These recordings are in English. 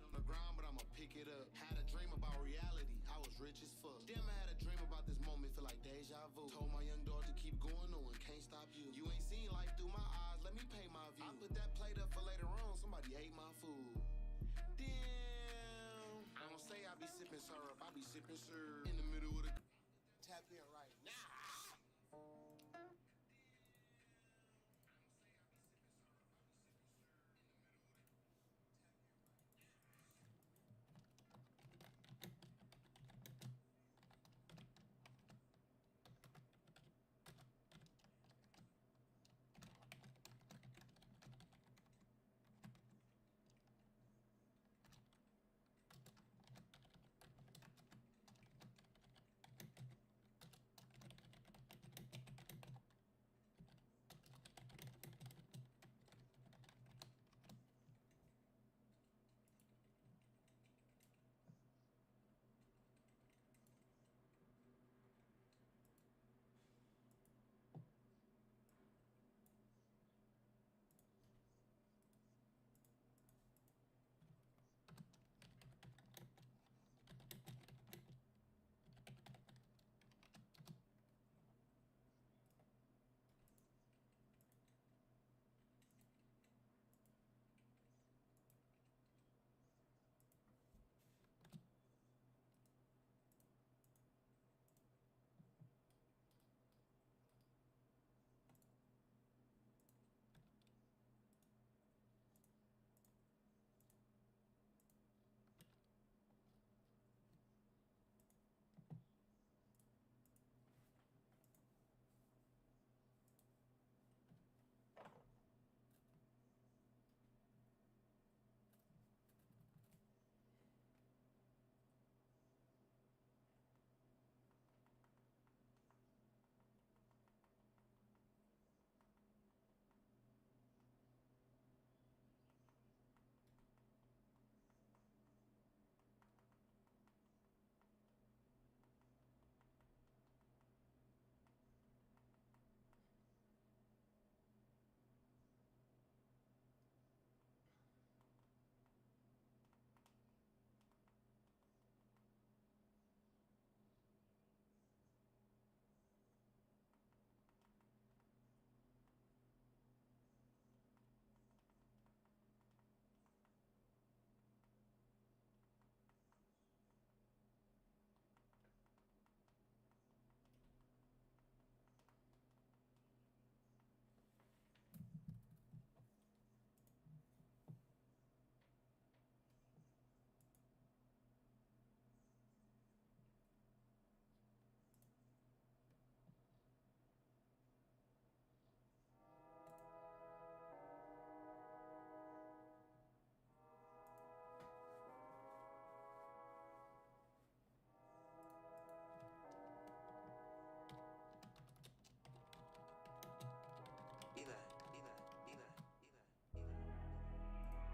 on the ground, but I'ma pick it up. Had a dream about reality, I was rich as fuck. Damn, I had a dream about this moment, feel like deja vu. Told my young daughter to keep going on, can't stop you. You ain't seen life through my eyes, let me paint my view. I put that plate up for later on, somebody ate my food. Damn, I don't say I be sipping syrup, I be sipping syrup. In the middle of the... Tap in right now.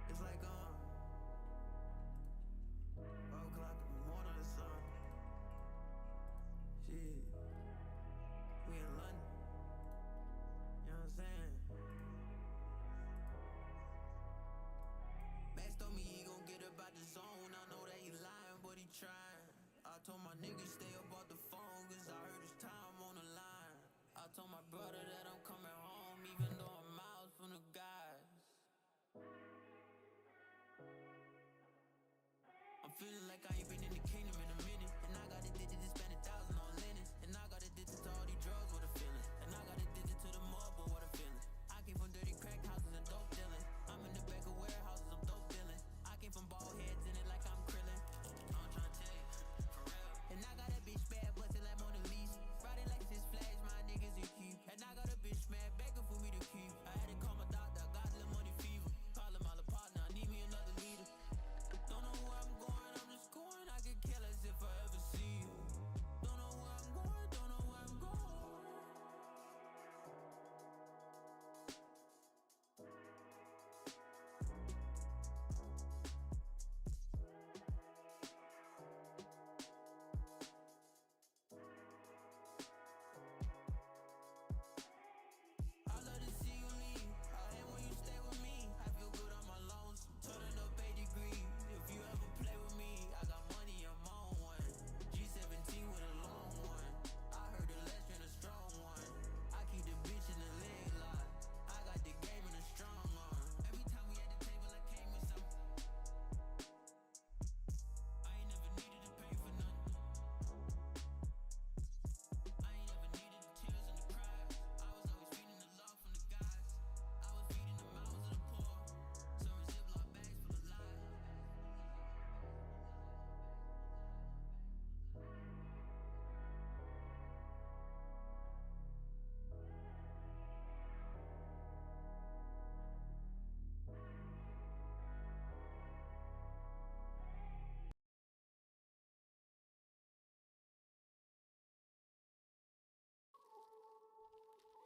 It's like 4 o'clock in the morning or something. Shit, we in London. You know what I'm saying? Max told me he gon' get up out the zone. I know that he lying, but he trying. I told my niggas stay up off the phone, cause I heard his time on the line. I told my brother that I'm coming home, even though I'm miles from the guys. I'm feeling like I ain't been in the kingdom in a minute. And I got addicted to spend 1,000 on linens. And I got addicted to all these drugs, what a feeling. And I got addicted to the mud, but what a feeling. I came from dirty crack houses and dope dealing. I'm in the back of warehouses, I'm dope dealing. I came from bald heads in it like I'm krillin'. I'm tryna tell you, for real. And I got that bitch bad, busted like Mona Lisa.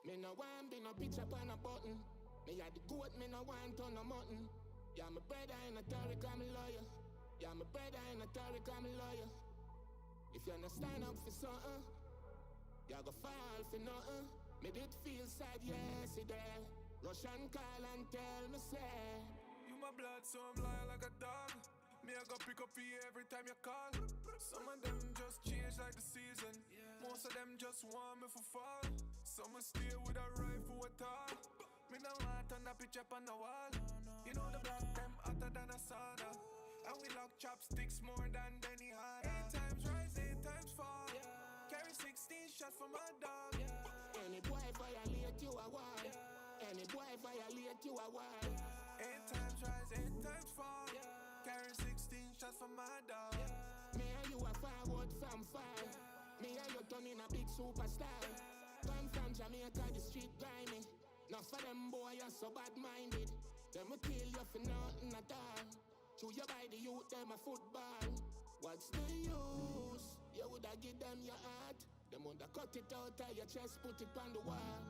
Me no want be no picture on a button. Me a the goat, me no want on no mutton. Yeah, my brother in a Tariq, I'm a lawyer. Yeah, my brother in a Tariq, I'm a lawyer. If you not stand up for something, you go fall for nothing. Me did feel sad yesterday. Russian call and tell me say, you my blood, so I'm lying like a dog. Me, I go pick up for you every time you call. Some of them just change like the season. Most of them just want me for fall. Some will stay with a rifle at all. Me no want on that picture up on the wall. You know the block them hotter than a sauna. And we lock chopsticks more than any harder. 8 times rise, 8 times fall. Carry 16 shots for my dog. any boy violate you a wall. Any boy violate you a wall. 8 times rise, 8 times fall. Carry 16 shots for my dog. Me and you a forward from far. Me and you turn in a big superstar. Come from Jamaica, the street grimy. Now for them boy are so bad-minded. Them will kill you for nothing at all. Chew you by the youth, them a football. What's the use? You woulda give them your heart. Them woulda cut it out of your chest, put it on the wall.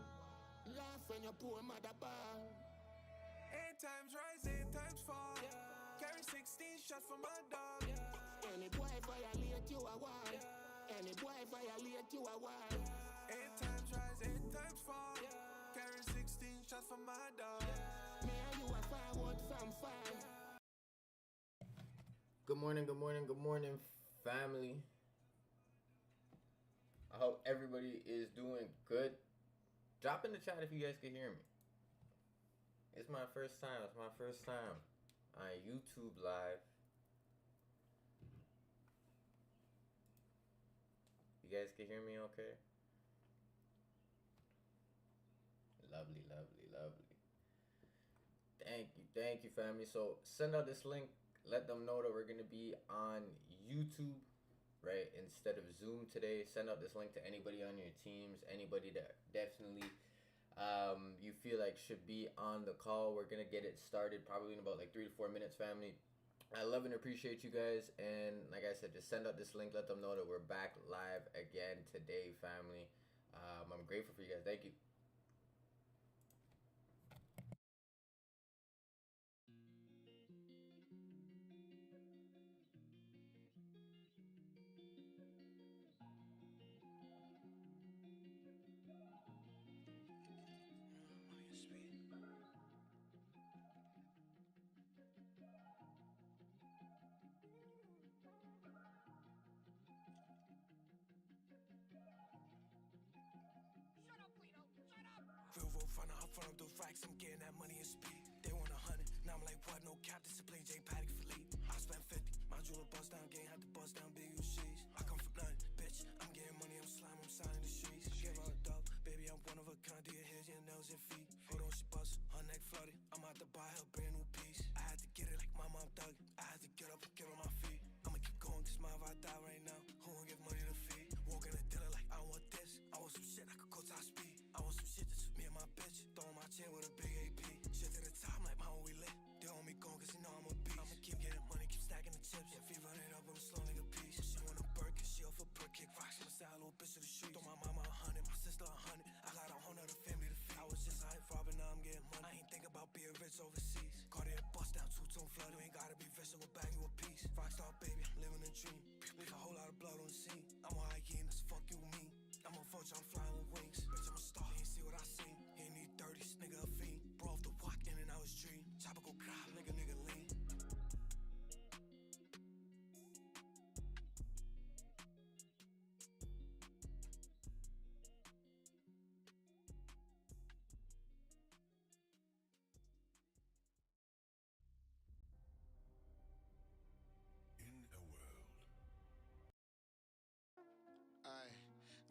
Laugh when your poor mother ball. 8 times rise, 8 times fall. Carry 16 shots for my dog. Any boy violate you a wall. Any boy violate you a wall. 8 times rise, 8 times fall. Carry 16 shots for my dog. Me and you a forward from far. Good morning, good morning, good morning, family. I hope everybody is doing good. Drop in the chat if you guys can hear me. It's my first time. It's my first time on YouTube Live. You guys can hear me okay? Lovely, lovely, lovely. Thank you, family. So send out this link. Let them know that we're going to be on YouTube, right, instead of Zoom today. Send out this link to anybody on your teams, anybody that definitely you feel like should be on the call. We're going to get it started probably in about like 3 to 4 minutes, family. I love and appreciate you guys. And like I said, just send out this link. Let them know that we're back live again today, family. I'm grateful for you guys. Thank you. Real road front, I front up the racks, I'm getting that money and speed. They want 100, now I'm like, what? No cap, discipline, Jane Paddock for lead. I spent 50, my jeweler bust down, gang had to bust down big UCs. I come from nothing, bitch, I'm getting money, I'm slime, I'm signing the streets. Give her a dub, baby, I'm one of a kind, do your hairs, your nails, and feet. Hold on, she bust, her neck flooded, I'm out to buy her brand new piece. I had to get it like my mom dug it, I had to get up and get on my feet. I'ma keep going, cause my if I die right now, who won't give money to feed? Walking a dealer like, I want this, I want some shit, I could go top speed. I want some shit that's me and my bitch, throwing my chin with a big AP. Shit to the top, like, mama, we lit. They want me gone, cause you know I'm a beast. I'ma keep getting money, keep stacking the chips. Yeah, feet running up, I'm a slow nigga piece. She want a Birkin, she off a bird kick. Rocks, I'ma say a little bitch to the street. Throw my mama 100, my sister 100. I got a whole nother family to feed. I was just out robbing, now I'm getting money. I ain't think about being rich overseas. Cartier bust down, two-tone flood. You ain't gotta be rich, so we'll bag you a piece. Rockstar baby, I'm living a dream. Leave a whole lot of blood on the scene. I'm a hyenas, fuck you mean. I'm a vulture, I'm flying with wings. Bitch, I'm a star, you ain't see what I seen. He ain't need 30s, nigga a fiend. Bro off the walk in and out his dream. Chopper go cry, nigga lean.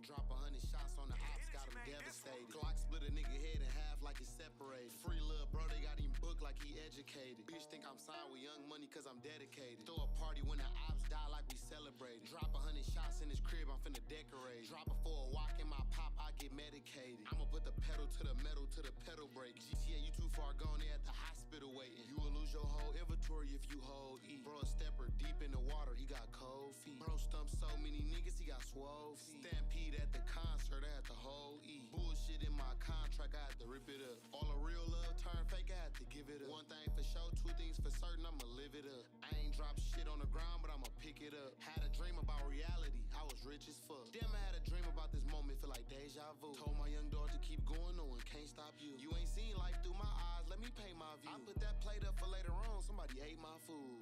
Drop 100 shots on the ops, got him devastated. Glock split a nigga head in half like it's separated. Free lil' bro, they got him booked like he educated. Bitch think I'm signed with Young Money cause I'm dedicated. Throw a party when the ops die like we celebrate. Drop 100 shots in his crib, I'm finna decorate. Drop it for a walk in my pop, I get medicated. I'ma put the pedal to the metal to the pedal brake. GTA, you too far gone, they at the hospital waiting. You will lose your whole inventory if you hold E. Bro, a stepper deep in the water, he got cold feet. Bro stumped so many niggas, he got swole feet. Stampede at the concert, I had the whole E. Bullshit in my rip it up. All the real love turn fake, I had to give it up. One thing for sure, two things for certain, I'ma live it up. I ain't drop shit on the ground, but I'ma pick it up. Had a dream about reality, I was rich as fuck. Damn, I had a dream about this moment, feel like deja vu. Told my young daughter to keep going on, can't stop you. You ain't seen life through my eyes, let me paint my view. I put that plate up for later on, somebody ate my food.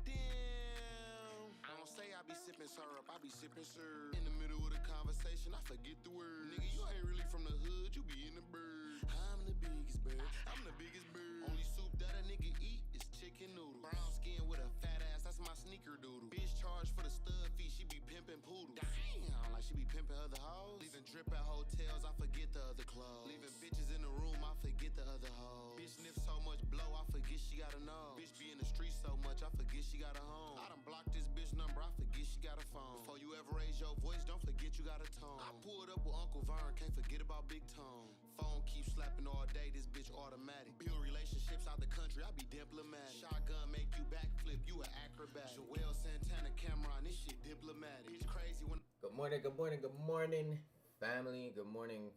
Damn, I don't say I be sipping syrup, I be sipping syrup. In the middle of the conversation, I forget the word. Nigga, you ain't really from the hood, you be in the bird. I'm the biggest bird, I'm the biggest bird. Only soup that a nigga eat is chicken noodle. Brown skin with a fat ass, that's my sneaker doodle. Bitch charged for the stud fee, she be pimping poodles. Damn, like she be pimping other hoes. Leaving drip at hotels, I forget the other clothes. Leaving bitches in the room, I forget the other hoes. Bitch sniff so much blow, I forget she got a nose. Bitch be in the streets so much, I forget she got a home. I done blocked this bitch number, I forget she got a phone. Before you ever raise your voice, don't forget you got a tone. I pulled up with Uncle Vern, can't forget about Big Tone. Phone keep slapping all day, this bitch automatic. Build relationships out the country, I be diplomatic. Shotgun make you backflip, you an acrobat. Joel Santana, Cameron, this shit diplomatic. Bitch crazy when... Good morning, good morning, good morning, family. Good morning,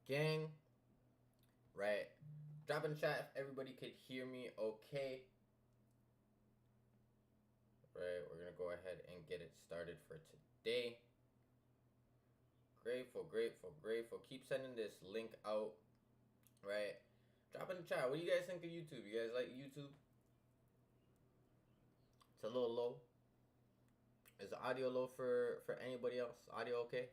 gang. Right. Drop in the chat if everybody could hear me okay. Right, we're going to go ahead and get it started for today. Grateful, grateful, grateful. Keep sending this link out. Right. Drop in the chat. What do you guys think of YouTube? You guys like YouTube? It's a little low. Is the audio low for anybody else? Audio okay?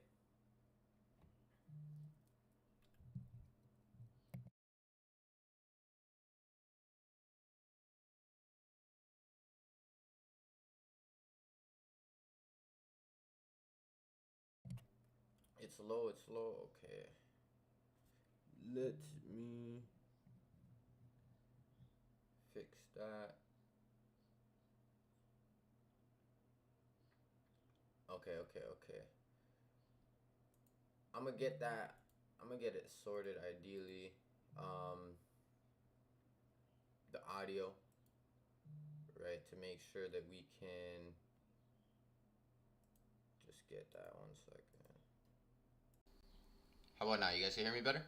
It's low, it's low. Okay. Let me fix that. Okay. I'm gonna get that. I'm gonna get it sorted ideally. The audio, right, to make sure that we can just get that 1 second. How about now? You guys can hear me better?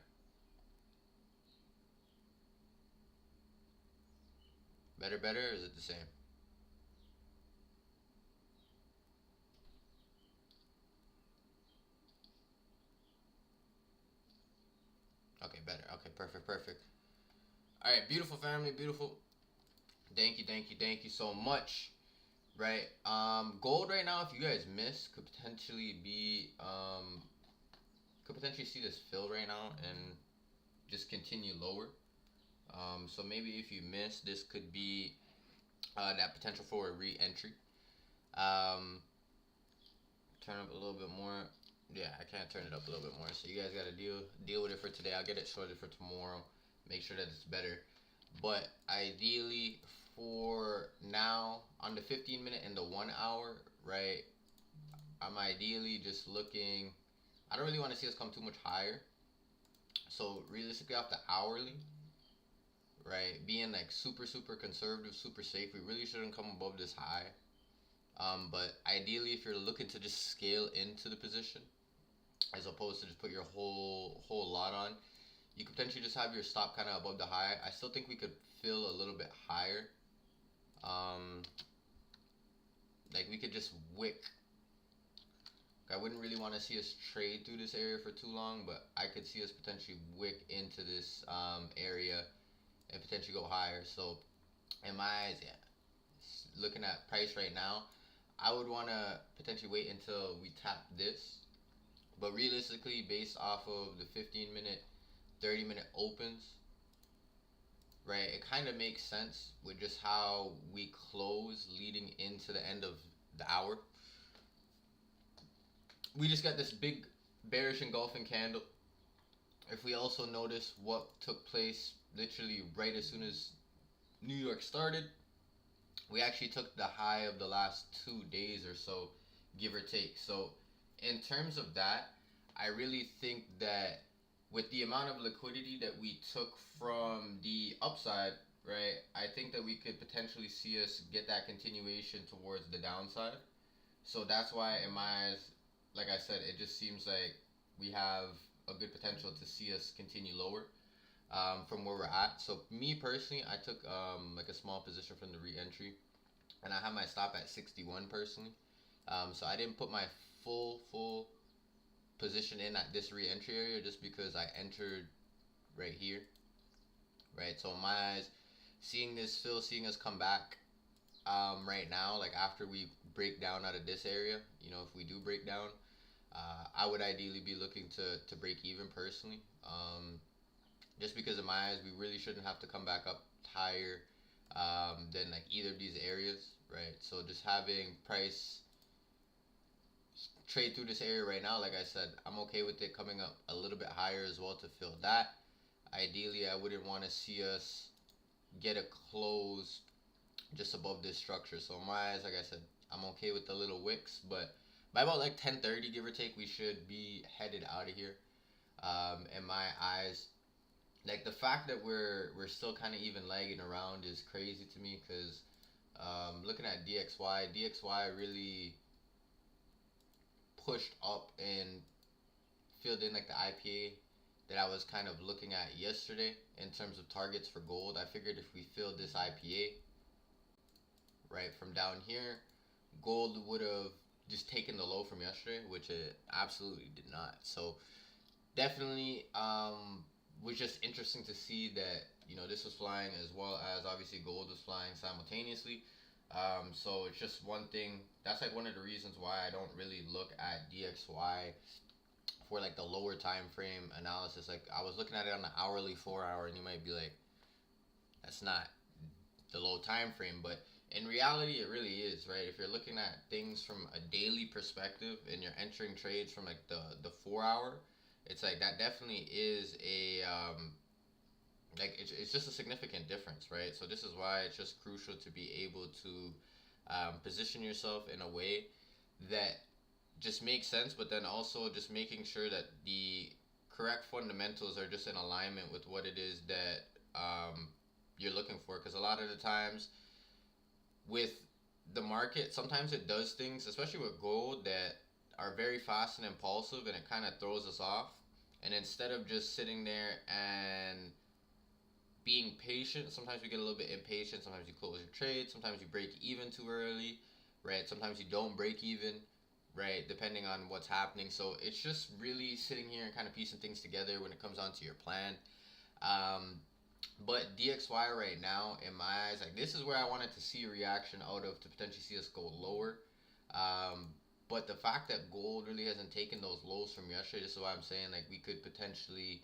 Better, or is it the same? Okay, better. Okay, perfect. All right, beautiful family, beautiful. Thank you so much. Right, gold right now, if you guys miss, could potentially see this fill right now and just continue lower. So maybe if you miss, this could be that potential for a re-entry. Turn up a little bit more. Yeah, I can't turn it up a little bit more. So you guys got to deal with it for today. I'll get it sorted for tomorrow. Make sure that it's better. But ideally for now, on the 15 minute and the 1 hour, right, I'm ideally just looking. I don't really want to see us come too much higher. So realistically off the hourly, right, being like super conservative, super safe, we really shouldn't come above this high. But ideally, if you're looking to just scale into the position as opposed to just put your whole lot on, you could potentially just have your stop kind of above the high. I still think we could fill a little bit higher. Like we could just wick. I wouldn't really want to see us trade through this area for too long, but I could see us potentially wick into this area and potentially go higher. So in my eyes, yeah, looking at price right now, I would want to potentially wait until we tap this. But realistically, based off of the 15 minute, 30 minute opens, right, it kind of makes sense with just how we close leading into the end of the hour. We just got this big bearish engulfing candle. If we also notice what took place literally right as soon as New York started, we actually took the high of the last 2 days or so, give or take. So in terms of that, I really think that with the amount of liquidity that we took from the upside, right, I think that we could potentially see us get that continuation towards the downside. So that's why in my eyes, like I said, it just seems like we have a good potential to see us continue lower. from where we're at. So me personally, I took like a small position from the re-entry, and I have my stop at 61 personally. So I didn't put my full position in at this re-entry area just because I entered right here, right? So in my eyes, seeing this fill, seeing us come back right now, like after we break down out of this area, you know, if we do break down, I would ideally be looking to break even personally. Just because in my eyes, we really shouldn't have to come back up higher than like either of these areas, right? So just having price trade through this area right now, like I said, I'm okay with it coming up a little bit higher as well to fill that. Ideally, I wouldn't want to see us get a close just above this structure. So in my eyes, like I said, I'm okay with the little wicks, but by about like 10:30, give or take, we should be headed out of here. In my eyes, like the fact that we're still kind of even lagging around is crazy to me because looking at DXY really pushed up and filled in like the IPA that I was kind of looking at yesterday in terms of targets for gold. I figured if we filled this IPA right from down here, gold would have just taken the low from yesterday, which it absolutely did not. So definitely was just interesting to see that, you know, this was flying as well as obviously gold was flying simultaneously. So it's just one thing. That's like one of the reasons why I don't really look at DXY for like the lower time frame analysis. Like I was looking at it on the hourly 4 hour, and you might be like, that's not the low time frame, but in reality it really is, right? If you're looking at things from a daily perspective and you're entering trades from like the 4 hour, it's like that definitely is a like it's just a significant difference, right? So this is why it's just crucial to be able to position yourself in a way that just makes sense, but then also just making sure that the correct fundamentals are just in alignment with what it is that you're looking for. Because a lot of the times with the market, sometimes it does things, especially with gold, that are very fast and impulsive, and it kind of throws us off. And instead of just sitting there and being patient, sometimes we get a little bit impatient. Sometimes you close your trade, sometimes you break even too early, right? Sometimes you don't break even, right? Depending on what's happening. So it's just really sitting here and kind of piecing things together when it comes down to your plan. But DXY right now, in my eyes, like this is where I wanted to see a reaction out of to potentially see us go lower. But the fact that gold really hasn't taken those lows from yesterday, this is why I'm saying like we could potentially,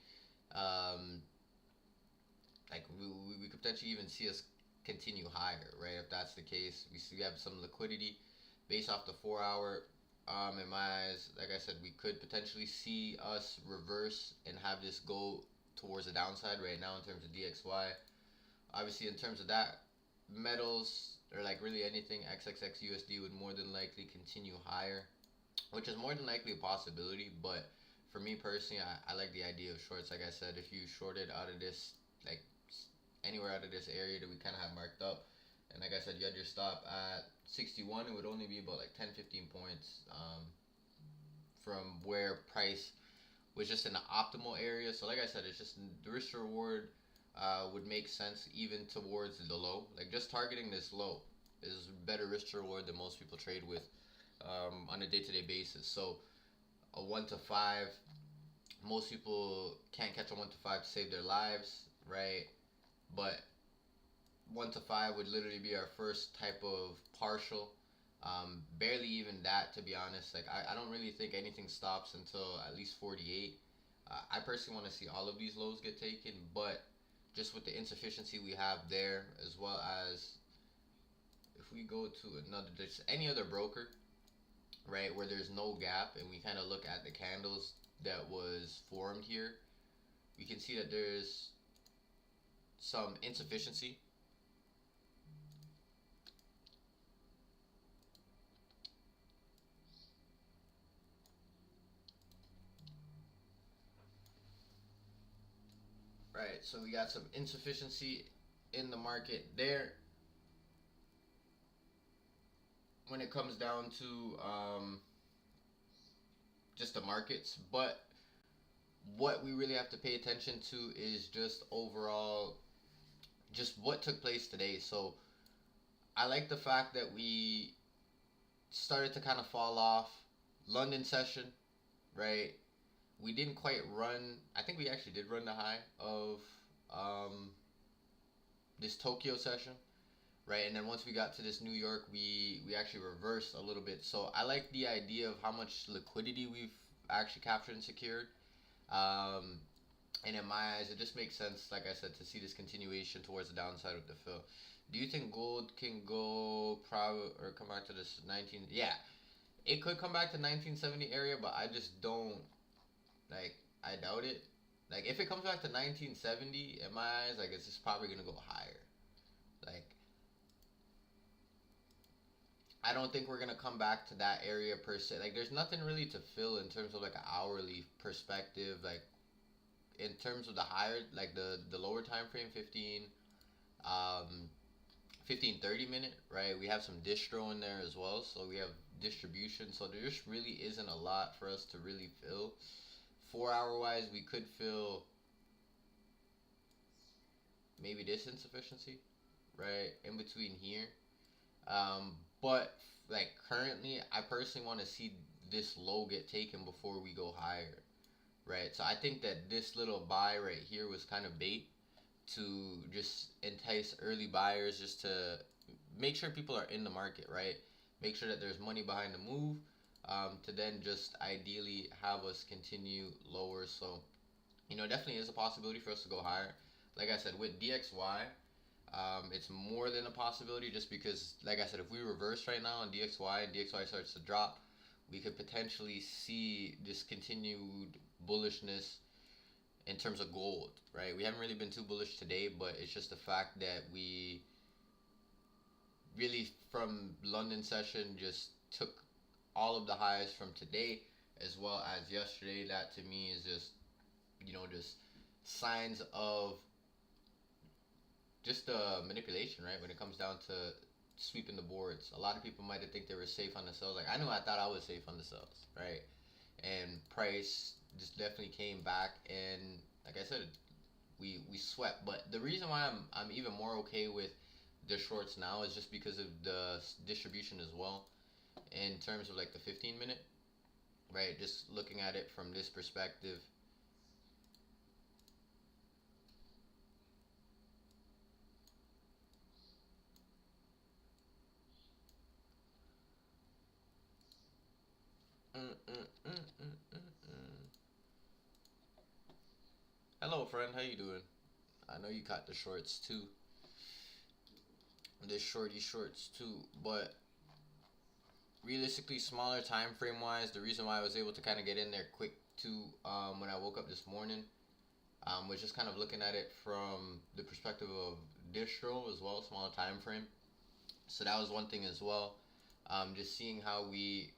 like we could potentially even see us continue higher, right? If that's the case, we have some liquidity based off the 4 hour. In my eyes, like I said, we could potentially see us reverse and have this go towards the downside right now in terms of DXY. Obviously, in terms of that, metals or like really anything XXX USD would more than likely continue higher, which is more than likely a possibility. But for me personally, I like the idea of shorts. Like I said, if you shorted out of this, like anywhere out of this area that we kind of have marked up, and like I said, you had your stop at 61, it would only be about like 10-15 points from where price was just in the optimal area. So like I said, it's just the risk to reward would make sense even towards the low. Like just targeting this low is better risk to reward than most people trade with on a day-to-day basis. So a 1 to 5, most people can't catch a 1 to 5 to save their lives, right? But 1 to 5 would literally be our first type of partial. Barely even that, to be honest. Like I don't really think anything stops until at least 48. I personally want to see all of these lows get taken, but just with the insufficiency we have there, as well as if we go to another, just any other broker, right, where there's no gap, and we kind of look at the candles that was formed here, we can see that there's some insufficiency. Right, so we got some insufficiency in the market there when it comes down to just the markets. But what we really have to pay attention to is just overall, just what took place today. So I like the fact that we started to kind of fall off. London session, right? We didn't quite run. I think we actually did run the high of this Tokyo session, right? And then once we got to this New York, we actually reversed a little bit. So I like the idea of how much liquidity we've actually captured and secured. And in my eyes, it just makes sense, like I said, to see this continuation towards the downside of the fill. Do you think gold can go or come back to this 19? Yeah, it could come back to 1970 area, but I just don't like. I doubt it. Like if it comes back to 1970, in my eyes, like it's just probably gonna go higher. Like I don't think we're gonna come back to that area per se. Like there's nothing really to fill in terms of like an hourly perspective. Like in terms of the higher, like the lower time frame, 15-30 minute, right? We have some distro in there as well, so we have distribution. So there just really isn't a lot for us to really fill. 4 hour wise, we could fill maybe this insufficiency, right? In between here. But like currently, I personally want to see this low get taken before we go higher, right? So I think that this little buy right here was kind of bait to just entice early buyers, just to make sure people are in the market, right? Make sure that there's money behind the move, to then just ideally have us continue lower. So, definitely is a possibility for us to go higher. Like I said, with DXY, it's more than a possibility, just because, like I said, if we reverse right now on DXY and DXY starts to drop, we could potentially see this continued bullishness in terms of gold, right? We haven't really been too bullish today, but it's just the fact that we really, from London session, just took all of the highs from today as well as yesterday. That to me is just, just signs of just manipulation, right? When it comes down to sweeping the boards. A lot of people might have think they were safe on the sells. Like I thought I was safe on the sells, right? And price just definitely came back, and like I said, we swept. But the reason why I'm even more okay with the shorts now is just because of the distribution as well, in terms of like the 15 minute, right? Just looking at it from this perspective. Hello, friend. How you doing? I know you caught the shorts too. The shorts too, but realistically, smaller time frame wise, the reason why I was able to kind of get in there quick too, when I woke up this morning, was just kind of looking at it from the perspective of distro as well, smaller time frame. So that was one thing as well. Just seeing how we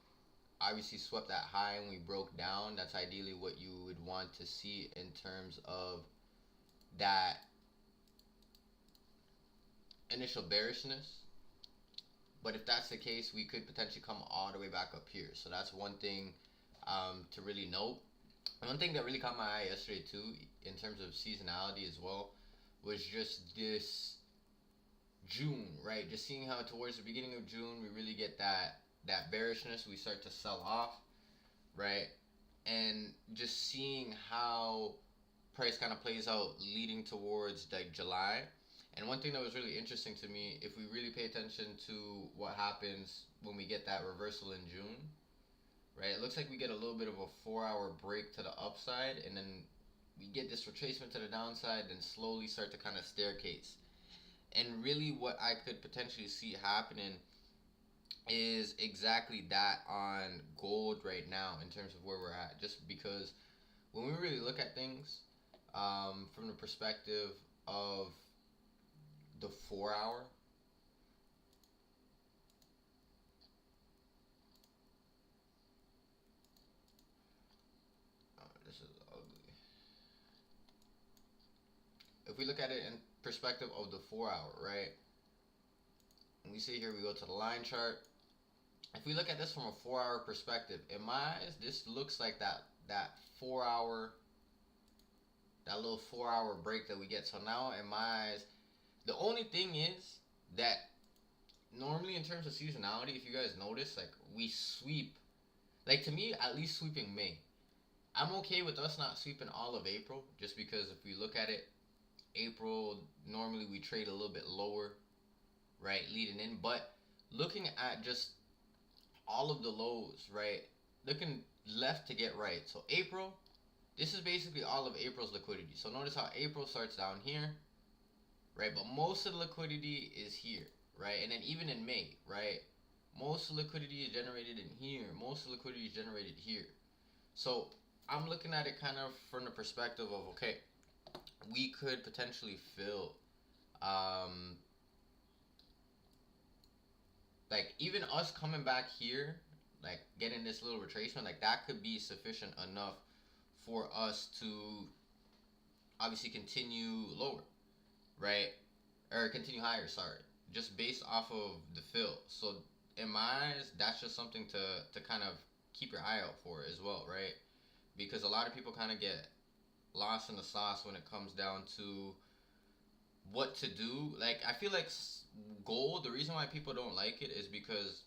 obviously swept that high and we broke down. That's ideally what you would want to see in terms of that initial bearishness. But if that's the case, we could potentially come all the way back up here. So that's one thing to really note. And one thing that really caught my eye yesterday too, in terms of seasonality as well, was just this June, right? Just seeing how towards the beginning of June we really get that bearishness, we start to sell off, right? And just seeing how price kind of plays out leading towards like July. And one thing that was really interesting to me, if we really pay attention to what happens when we get that reversal in June, right? It looks like we get a little bit of a 4 hour break to the upside, and then we get this retracement to the downside, then slowly start to kind of staircase. And really what I could potentially see happening is exactly that on gold right now in terms of where we're at. Just because when we really look at things from the perspective of the 4 hour, this is ugly. If we look at it in perspective of the 4 hour, right? And we see here, we go to the line chart. If we look at this from a 4 hour perspective, in my eyes, this looks like that 4 hour that little 4 hour break that we get. So now in my eyes, the only thing is that normally in terms of seasonality, if you guys notice, like we sweep, like to me at least sweeping May. I'm okay with us not sweeping all of April, just because if we look at it, April normally we trade a little bit lower, right, leading in. But looking at just all of the lows, right, looking left to get right. So April, this is basically all of April's liquidity. So notice how April starts down here, right, but most of the liquidity is here, right, and then even in May, right, most of the liquidity is generated in here, most of the liquidity is generated here. So I'm looking at it kind of from the perspective of, okay, we could potentially fill, like even us coming back here, like getting this little retracement, like that could be sufficient enough for us to obviously continue lower, right, or continue higher, sorry, just based off of the fill. So in my eyes, that's just something to kind of keep your eye out for as well, right? Because a lot of people kind of get lost in the sauce when it comes down to what to do. Like I feel like gold, the reason why people don't like it is because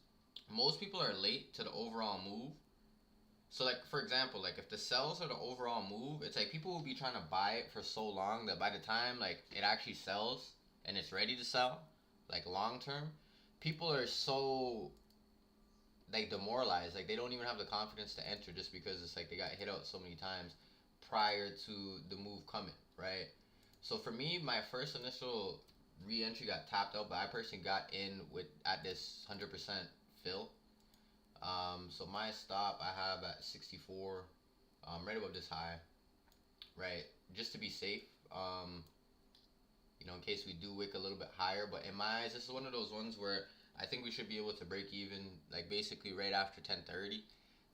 most people are late to the overall move. So like for example, like if the sells are the overall move, it's like people will be trying to buy it for so long that by the time like it actually sells and it's ready to sell, like long term, people are so like demoralized, like they don't even have the confidence to enter just because it's like they got hit out so many times prior to the move coming, right? So for me, my first initial re-entry got tapped out, but I personally got in with at this 100% fill. So my stop I have at 64, right above this high, right? Just to be safe, in case we do wick a little bit higher. But in my eyes, this is one of those ones where I think we should be able to break even, like basically right after 10:30.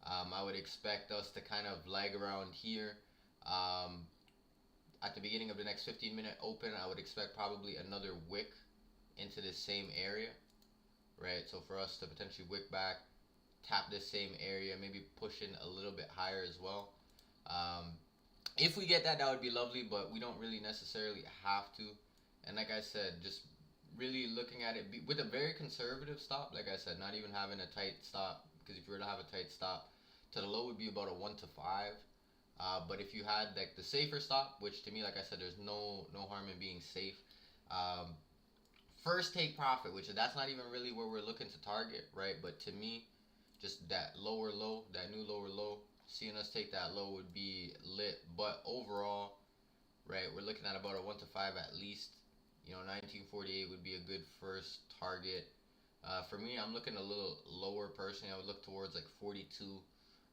I would expect us to kind of lag around here. At the beginning of the next 15-minute open, I would expect probably another wick into this same area, right? So for us to potentially wick back, tap this same area, maybe push in a little bit higher as well. If we get that, that would be lovely, but we don't really necessarily have to. And like I said, just really looking at it with a very conservative stop. Like I said, not even having a tight stop, because if you were to have a tight stop, to the low would be about a 1 to 5. But if you had like the safer stop, which to me, like I said, there's no harm in being safe. First take profit, which that's not even really where we're looking to target, right? But to me, just that lower low, that new lower low, seeing us take that low would be lit. But overall, right, we're looking at about a 1 to 5 at least. 1948 would be a good first target. For me, I'm looking a little lower personally. I would look towards like 42.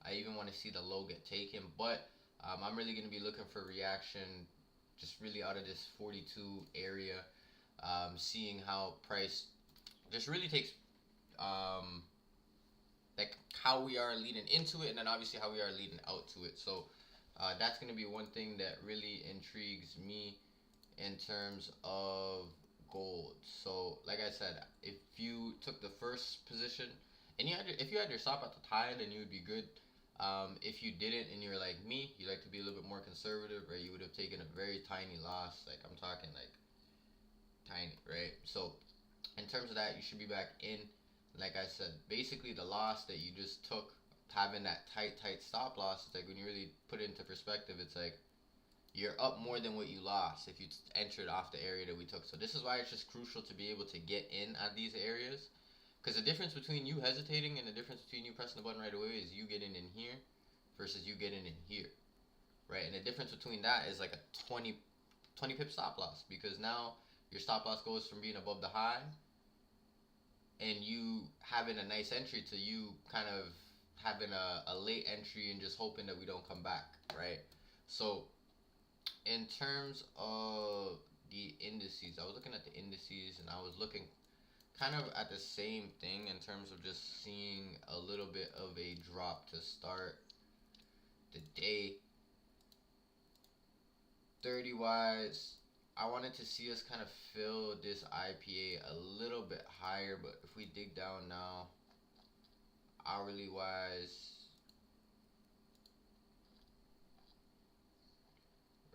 I even want to see the low get taken, but I'm really going to be looking for reaction just really out of this 42 area, seeing how price just really takes like how we are leading into it, and then obviously how we are leading out to it. So that's going to be one thing that really intrigues me in terms of gold. So like I said, if you took the first position and if you had your stop at the tie, then you would be good. If you didn't and you're like me, you like to be a little bit more conservative, right? You would have taken a very tiny loss. Like I'm talking like tiny, right? So in terms of that, you should be back in. Like I said, basically the loss that you just took, having that tight stop loss, it's like when you really put it into perspective, it's like you're up more than what you lost if you entered off the area that we took. So this is why it's just crucial to be able to get in at these areas. Because the difference between you hesitating and the difference between you pressing the button right away is you getting in here versus you getting in here, right? And the difference between that is like a 20 pip stop loss, because now your stop loss goes from being above the high and you having a nice entry to you kind of having a late entry and just hoping that we don't come back, right? So in terms of the indices, I was looking at the indices and I was looking kind of at the same thing in terms of just seeing a little bit of a drop to start the day. 30 wise, I wanted to see us kind of fill this IPA a little bit higher, but if we dig down now, hourly wise,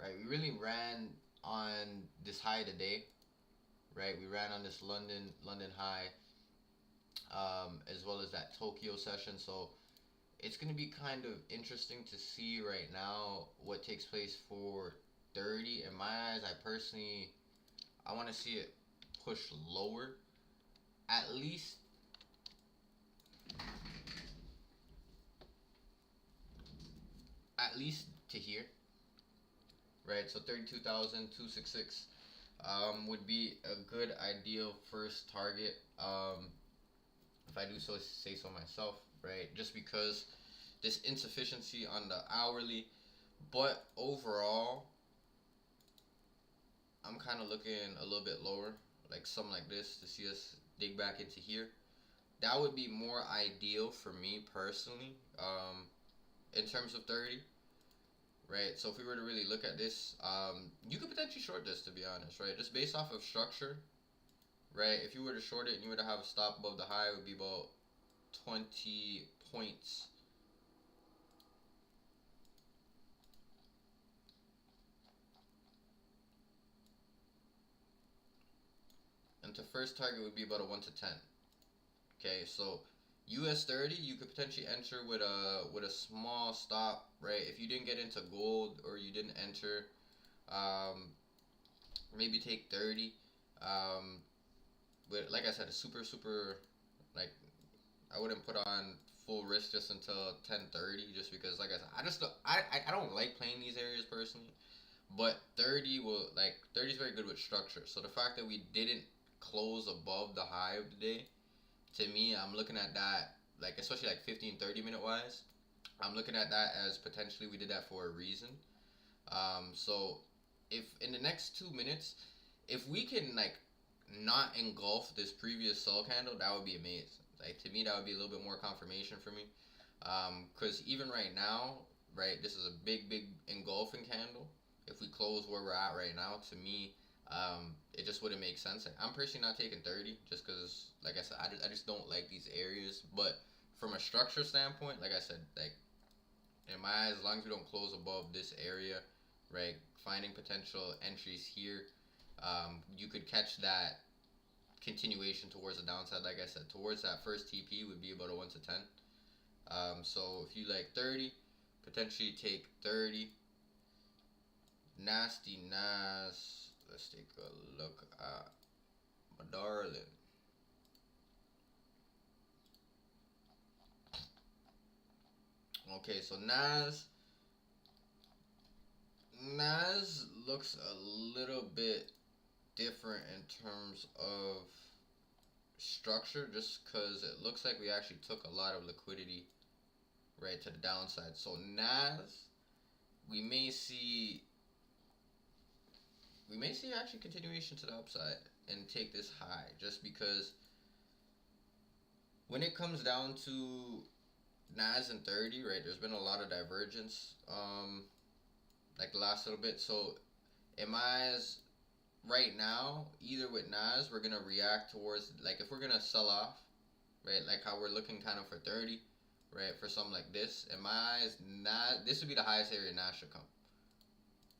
right? We really ran on this high today, right? We ran on this London high, as well as that Tokyo session. So it's going to be kind of interesting to see right now what takes place for 30. In my eyes, I want to see it push lower, at least to here, right? So 32,266 would be a good ideal first target, if I do say so myself, right? Just because this insufficiency on the hourly, but overall, I'm kind of looking a little bit lower, like something like this, to see us dig back into here. That would be more ideal for me personally, in terms of 30, right? So if we were to really look at this, you could potentially short this, to be honest, right? Just based off of structure, right? If you were to short it and you were to have a stop above the high, it would be about 20 points. And the first target would be about a 1 to 10. Okay, so US 30, you could potentially enter with a small stop, right? If you didn't get into gold or you didn't enter, maybe take 30. But like I said, it's super, like, I wouldn't put on full risk just until 10:30, just because, like I said, I don't like playing these areas personally. But 30 is very good with structure. So the fact that we didn't close above the high of the day, to me, I'm looking at that, like, especially like 15-30 minute wise, I'm looking at that as potentially we did that for a reason. So if in the next 2 minutes, if we can like not engulf this previous sell candle, that would be amazing. Like, to me, that would be a little bit more confirmation for me. Because even right now, right, this is a big engulfing candle. If we close where we're at right now, to me, it just wouldn't make sense. I'm personally not taking 30, just because, like I said, I just don't like these areas. But from a structure standpoint, like I said, like, in my eyes, as long as we don't close above this area, right, finding potential entries here, you could catch that continuation towards the downside. Like I said, towards that first TP would be about a 1 to 10. So if you like 30, potentially take 30. Nasty Nas. Let's take a look at my darling. Okay, so Nas looks a little bit different in terms of structure, just because it looks like we actually took a lot of liquidity right to the downside. So Nas, we may see actually continuation to the upside and take this high, just because when it comes down to Nas and 30, right, there's been a lot of divergence, like the last little bit. So in my eyes, right now, either with Nas, we're gonna react towards, like, if we're gonna sell off, right, like how we're looking kind of for 30, right, for something like this. In my eyes, Nas, this would be the highest area Nas should come,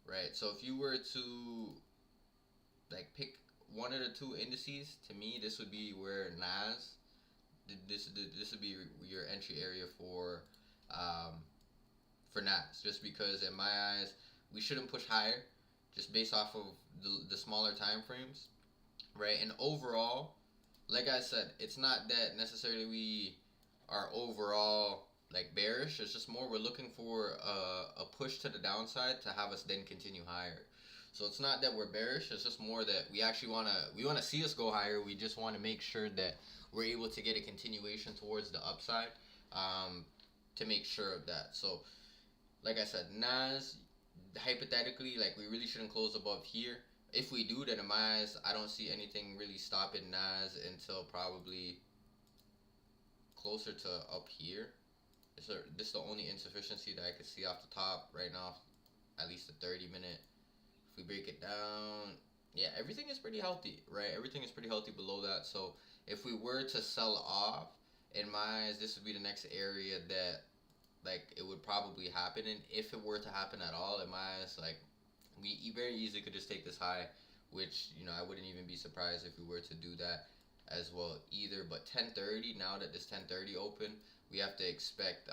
right? So if you were to like pick one of the two indices, to me, this would be where Nas, this would be your entry area for Nas, just because in my eyes we shouldn't push higher, just based off of the smaller time frames, right? And overall, like I said, it's not that necessarily we are overall like bearish. It's just more we're looking for a push to the downside to have us then continue higher. So it's not that we're bearish. It's just more that we actually want to see us go higher. We just want to make sure that we're able to get a continuation towards the upside, to make sure of that. So like I said, Nas, hypothetically, like, we really shouldn't close above here. If we do, then in my eyes, I don't see anything really stopping Nas until probably closer to up here. This is the only insufficiency that I could see off the top right now, at least the 30-minute. If we break it down, yeah, everything is pretty healthy, right? Everything is pretty healthy below that. So if we were to sell off, in my eyes, this would be the next area that, like, it would probably happen. And if it were to happen at all, in my eyes, like, we very easily could just take this high, which, you know, I wouldn't even be surprised if we were to do that as well either. But 10:30, now that this 10:30 open, we have to expect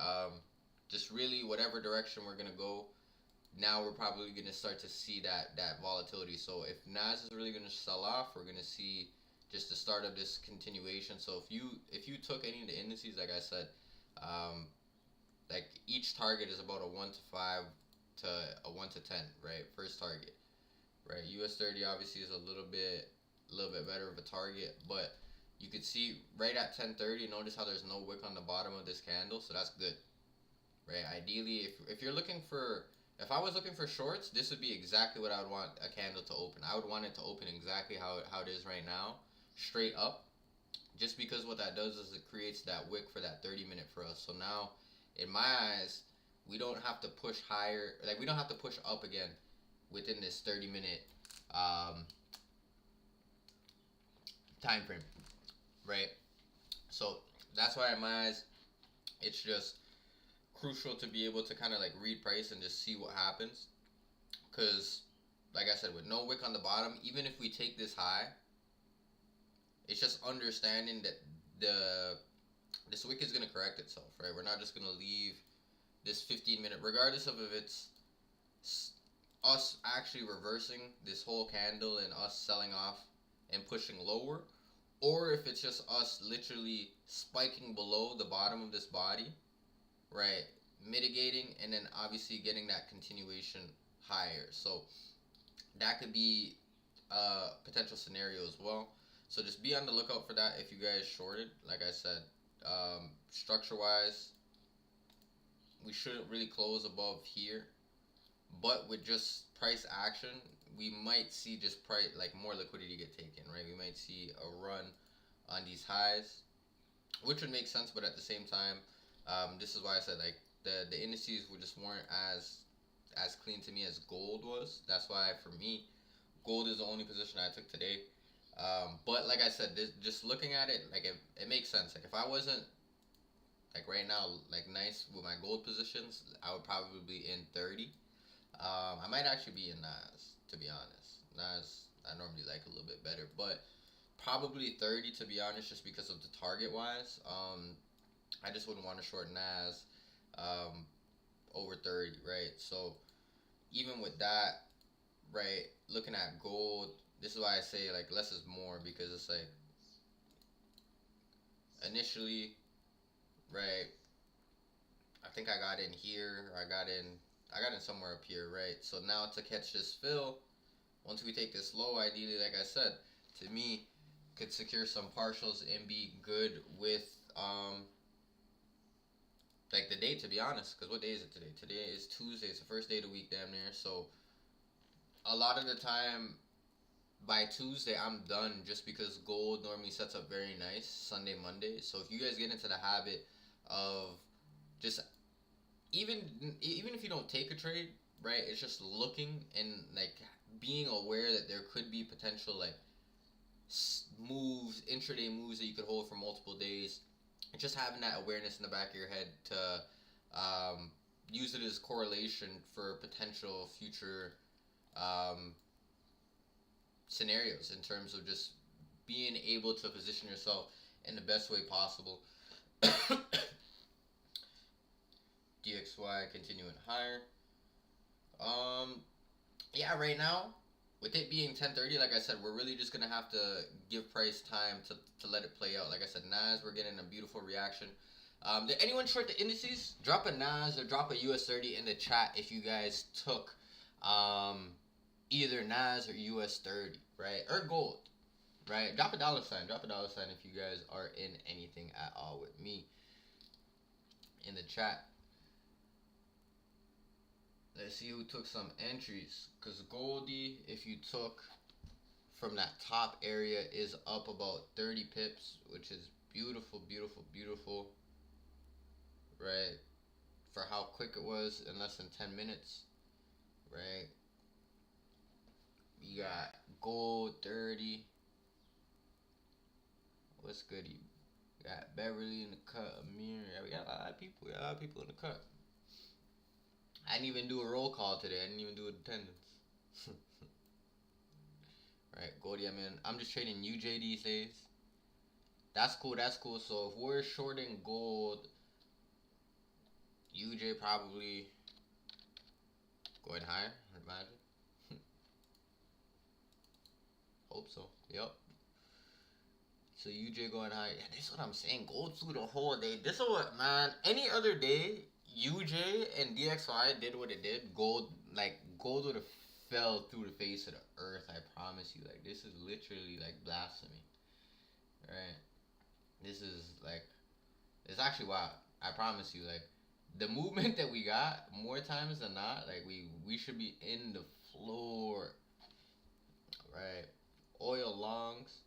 just really whatever direction we're gonna go. Now we're probably gonna start to see that volatility. So if Nas is really gonna sell off, we're gonna see just the start of this continuation. So if you took any of the indices, like I said, like each target is about a 1 to 5 to a 1 to 10, right? First target, right? US 30 obviously is a little bit better of a target, but you could see right at 10:30. Notice how there's no wick on the bottom of this candle, so that's good, right? Ideally, if you're looking for, if I was looking for shorts, this would be exactly what I would want a candle to open. I would want it to open exactly how it is right now, straight up, just because what that does is it creates that wick for that 30-minute for us. So now, in my eyes, we don't have to push higher, like we don't have to push up again within this 30-minute time frame, right? So that's why in my eyes, it's just crucial to be able to kind of like read price and just see what happens. Because, like I said, with no wick on the bottom, even if we take this high, it's just understanding that this wick is going to correct itself, right? We're not just going to leave this 15-minute, regardless of if it's us actually reversing this whole candle and us selling off and pushing lower, or if it's just us literally spiking below the bottom of this body, right, mitigating, and then obviously getting that continuation higher. So that could be a potential scenario as well. So just be on the lookout for that if you guys shorted. Like I said, structure wise, we shouldn't really close above here, but with just price action, we might see just price, like more liquidity get taken, right? We might see a run on these highs, which would make sense. But at the same time, this is why I said like the indices just weren't as clean to me as gold was. That's why for me, gold is the only position I took today. But like I said, just looking at it, like it makes sense. Like if I wasn't like right now, like nice with my gold positions, I would probably be in 30. I might actually be in Nas, to be honest. Nas, I normally like a little bit better, but probably 30 to be honest, just because of the target wise. I just wouldn't want to short Nas over 30, right? So even with that, right, looking at gold, this is why I say like less is more, because it's like initially, right, I think I got in here, or I got in somewhere up here, right? So now to catch this fill, once we take this low, ideally, like I said, to me, could secure some partials and be good with like the day, to be honest. Because what day is it today? Today is Tuesday. It's the first day of the week, damn near. So a lot of the time, by Tuesday, I'm done, just because gold normally sets up very nice Sunday, Monday. So if you guys get into the habit of just even if you don't take a trade, right, it's just looking and like being aware that there could be potential like moves, intraday moves that you could hold for multiple days. And just having that awareness in the back of your head to use it as correlation for potential future scenarios, in terms of just being able to position yourself in the best way possible. DXY continuing higher. Yeah, right now, with it being 10:30, like I said, we're really just gonna have to give price time to let it play out. Like I said, Nas, we're getting a beautiful reaction. Did anyone short the indices? Drop a Nas or drop a US 30 in the chat if you guys took either Nas or US 30, right? Or gold, right? Drop a dollar sign. Drop a dollar sign if you guys are in anything at all with me in the chat. Let's see who took some entries. Because Goldie, if you took from that top area, is up about 30 pips, which is beautiful, beautiful, beautiful. Right? For how quick it was in less than 10 minutes. Right? You got gold 30. What's good? You got Beverly in the cut, Amir. Yeah, we got a lot of people. We got a lot of people in the cut. I didn't even do a roll call today. I didn't even do attendance. Right, gold, yeah, man. I'm just trading UJ these days. That's cool, that's cool. So if we're shorting gold, UJ probably going higher, I'd imagine. Hope so. Yep. So UJ going high. Yeah, this is what I'm saying. Gold flew the whole day. This is what, man. Any other day, UJ and DXY did what it did. Gold would have fell through the face of the earth. I promise you. Like, this is literally like blasphemy. Right? This is like, it's actually wild. I promise you. Like, the movement that we got more times than not, like we should be in the floor. Right? Oil longs.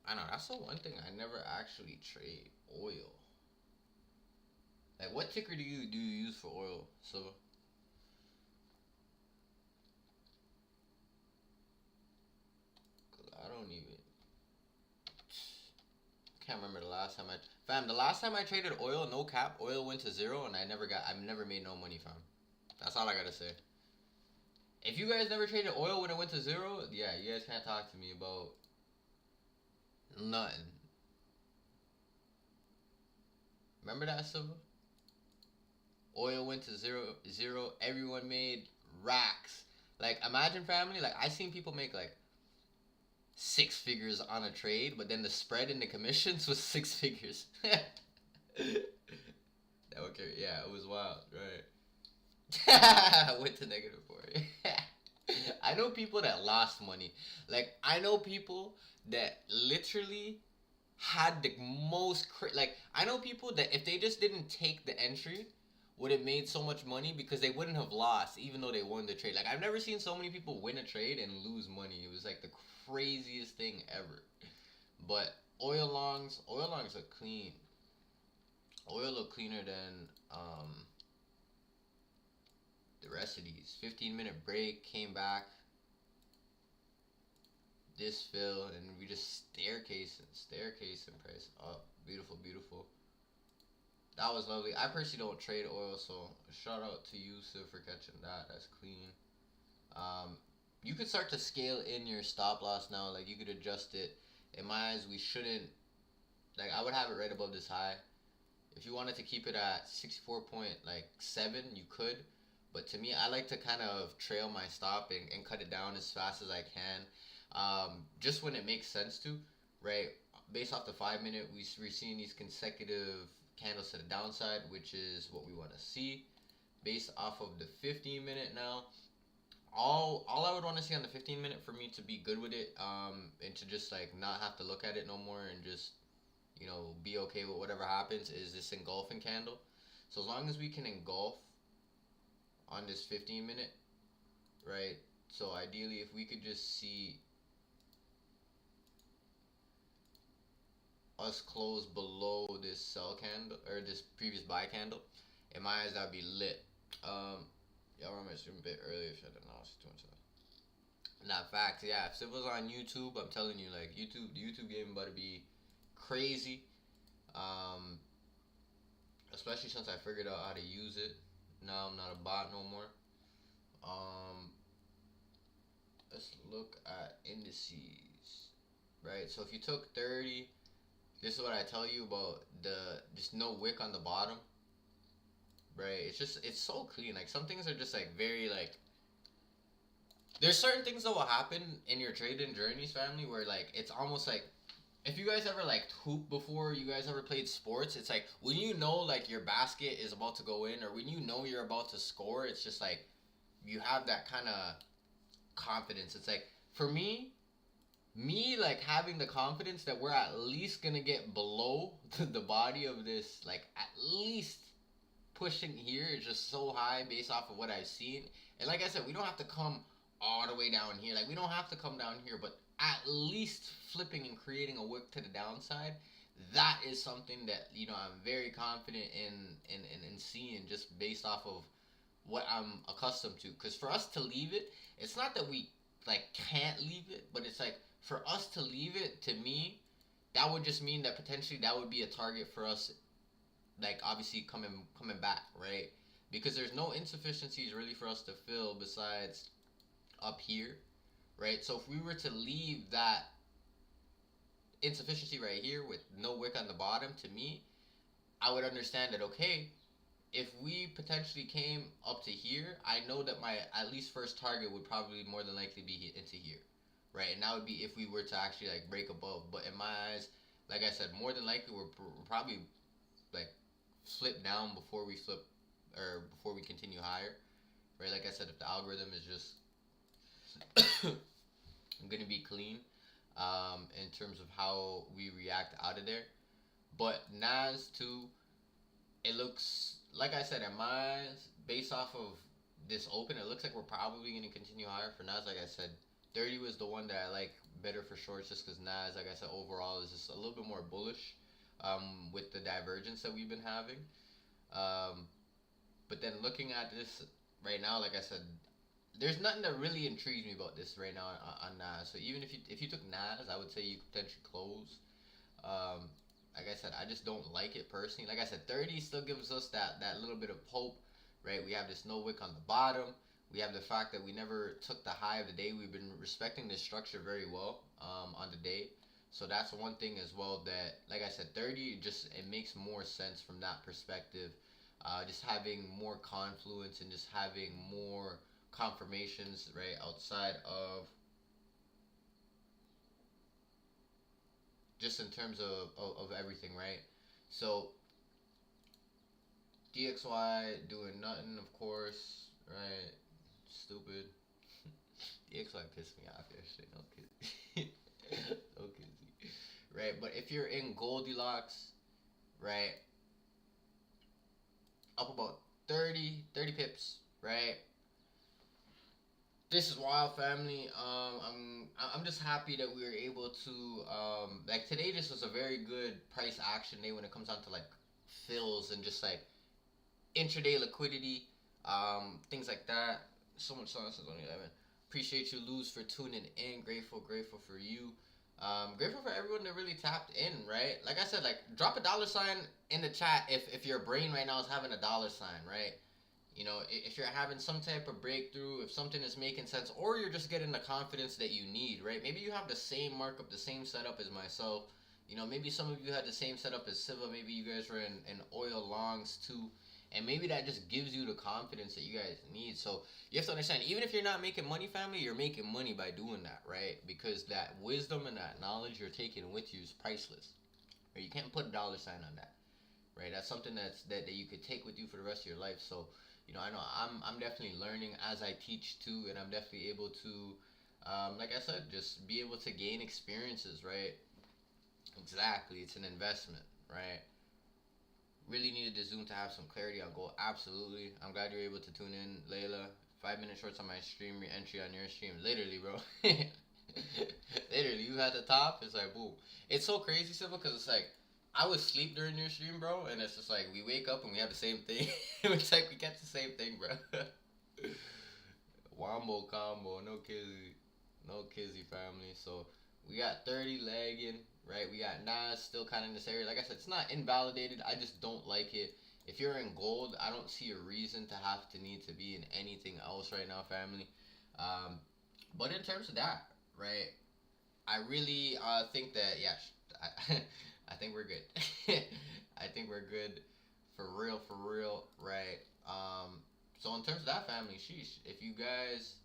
I know, that's the one thing I never actually trade oil. Like, what ticker do you use for oil, Silva? Cause I don't even. Can't remember the last time the last time I traded oil, no cap, oil went to 0, and I've never made no money, fam. That's all I gotta say. If you guys never traded oil when it went to 0, yeah, you guys can't talk to me about nothing. Remember that, Silva? Oil went to 0. Everyone made racks. Like, imagine, family. Like, I seen people make like 6 figures on a trade, but then the spread in the commissions was 6 figures. Okay, yeah, it was wild, right? Went to -4. I know people that lost money. Like, I know people that literally had the most like, I know people that if they just didn't take the entry would have made so much money because they wouldn't have lost even though they won the trade. Like, I've never seen so many people win a trade and lose money. It was like the craziest thing ever. But oil longs look clean. Oil look cleaner than the rest of these. 15-minute break, came back. This fill, and we just staircasing price up. Beautiful, beautiful. That was lovely. I personally don't trade oil, so shout out to you, Sid, for catching that. That's clean. You could start to scale in your stop loss now. Like, you could adjust it. In my eyes, we shouldn't. Like, I would have it right above this high. If you wanted to keep it at 64.7, you could. But to me, I like to kind of trail my stop and cut it down as fast as I can. Just when it makes sense to, right? Based off the 5-minute, we're seeing these consecutive candles to the downside, which is what we want to see. Based off of the 15-minute now, all I would want to see on the 15-minute for me to be good with it, and to just like not have to look at it no more and just, you know, be okay with whatever happens, is this engulfing candle. So as long as we can engulf on this 15-minute, right? So ideally, if we could just see us close below this sell candle or this previous buy candle, in my eyes, that'd be lit. Y'all remember my stream a bit earlier, if I don't know, it's too much. Not facts, yeah. If it was on YouTube, I'm telling you, like, the YouTube game about to be crazy. Especially since I figured out how to use it. Now I'm not a bot no more. Let's look at indices, right? So if you took 30, this is what I tell you about just no wick on the bottom, right? It's so clean. Like, some things are just like very like, there's certain things that will happen in your trading journeys, family, where like it's almost like, if you guys ever like hoop before, you guys ever played sports, it's like when you know like your basket is about to go in, or when you know you're about to score, it's just like you have that kind of confidence. It's like, for me like having the confidence that we're at least gonna get below the body of this, like at least pushing here is just so high based off of what I've seen. And like I said, we don't have to come all the way down here. Like, we don't have to come down here, but at least flipping and creating a wick to the downside, that is something that, you know, I'm very confident in seeing, just based off of what I'm accustomed to. Because for us to leave it, it's not that we like can't leave it, but it's like, for us to leave it, to me, that would just mean that potentially that would be a target for us, like, obviously coming back, right? because there's no insufficiencies really for us to fill besides up here, right? So if we were to leave that insufficiency right here with no wick on the bottom, to me, I would understand that, okay, if we potentially came up to here, I know that my at least first target would probably more than likely be into here, right? And that would be if we were to actually like break above. But in my eyes, like I said, more than likely we're probably like flip down before we flip, or before we continue higher, right? Like I said, if the algorithm is just gonna be clean in terms of how we react out of there. But Nas too, it looks like I said, in my eyes, based off of this open, it looks like we're probably gonna continue higher for Nas. Like I said, 30 was the one that I like better for shorts, just because Nas, like I said, overall is just a little bit more bullish with the divergence that we've been having. But then looking at this right now, like I said, there's nothing that really intrigues me about this right now on Nas. So even if you took Nas, I would say you could potentially close. Like I said, I just don't like it personally. Like I said, 30 still gives us that little bit of hope, right? We have this no wick on the bottom. We have the fact that we never took the high of the day. We've been respecting this structure very well on the day. So that's one thing as well that, like I said, 30, just it makes more sense from that perspective. Just having more confluence and just having more confirmations, right, outside of just in terms of everything, right? So DXY doing nothing, of course, right? Stupid. DXY pissed me off yesterday. No kidding. No kidding. Right, but if you're in Goldilocks, right, up about 30 pips, right? This is wild, family. I'm just happy that we were able to like today. This was a very good price action day when it comes down to like fills and just like intraday liquidity, things like that. So much sun since 11. Appreciate you, Luz, for tuning in. Grateful for you. Grateful for everyone that really tapped in, right? Like I said, like drop a $sign in the chat if your brain right now is having a $sign, right? You know, if you're having some type of breakthrough, if something is making sense, or you're just getting the confidence that you need, right? Maybe you have the same markup, the same setup as myself. You know, maybe some of you had the same setup as Siva. Maybe you guys were in oil longs too. And maybe that just gives you the confidence that you guys need. So you have to understand, even if you're not making money, family, you're making money by doing that, right? Because that wisdom and that knowledge you're taking with you is priceless. Or you can't put a $sign on that, right? That's something that you could take with you for the rest of your life. So, you know, I know I'm definitely learning as I teach too, and I'm definitely able to, like I said, just be able to gain experiences, right? Exactly, it's an investment, right? Really needed the Zoom to have some clarity on gold. Absolutely. I'm glad you're able to tune in, Layla. 5-minute shorts on my stream, re-entry on your stream. Literally, bro. Literally, you had the top, it's like, boom. It's so crazy, Simple, because it's like, I would sleep during your stream, bro, and it's just like, we wake up and we have the same thing. It's like, we get the same thing, bro. Wombo combo, no kizzy family. So, we got 30 lagging, right? We got Nas still kind of in this area. Like I said, it's not invalidated. I just don't like it. If you're in gold, I don't see a reason to have to need to be in anything else right now, family. But in terms of that, right, I really think that, yeah, I think we're good. I think we're good for real, right? So in terms of that, family, sheesh, if you guys,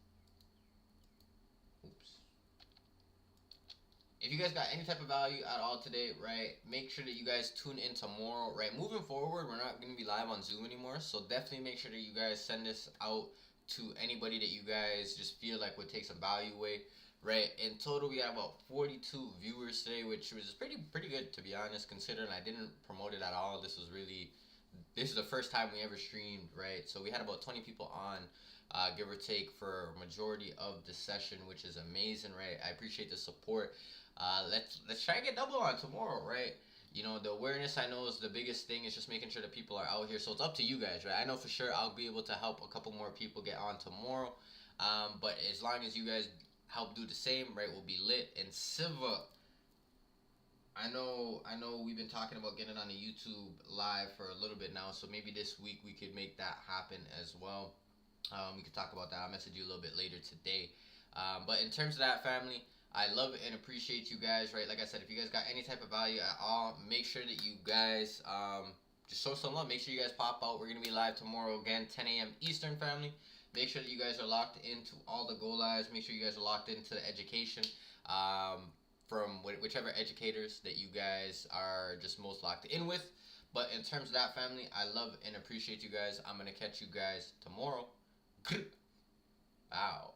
if you guys got any type of value at all today, right, make sure that you guys tune in tomorrow, right? Moving forward, we're not going to be live on Zoom anymore, so definitely make sure that you guys send this out to anybody that you guys just feel like would take some value away, right? In total, we got about 42 viewers today, which was pretty good, to be honest, considering I didn't promote it at all. This is the first time we ever streamed, right? So we had about 20 people on, give or take, for a majority of the session, which is amazing, right? I appreciate the support. Let's try and get double on tomorrow, right? You know, the awareness, I know, is the biggest thing. It's just making sure that people are out here. So it's up to you guys, right? I know for sure I'll be able to help a couple more people get on tomorrow. But as long as you guys help do the same, right, we'll be lit. And Siva, I know we've been talking about getting on the YouTube live for a little bit now, so maybe this week we could make that happen as well. We could talk about that. I'll message you a little bit later today. But in terms of that, family, I love and appreciate you guys, right? Like I said, if you guys got any type of value at all, make sure that you guys just show some love. Make sure you guys pop out. We're going to be live tomorrow again, 10 a.m. Eastern, family. Make sure that you guys are locked into all the go lives. Make sure you guys are locked into the education from whichever educators that you guys are just most locked in with. But in terms of that, family, I love and appreciate you guys. I'm going to catch you guys tomorrow. Wow.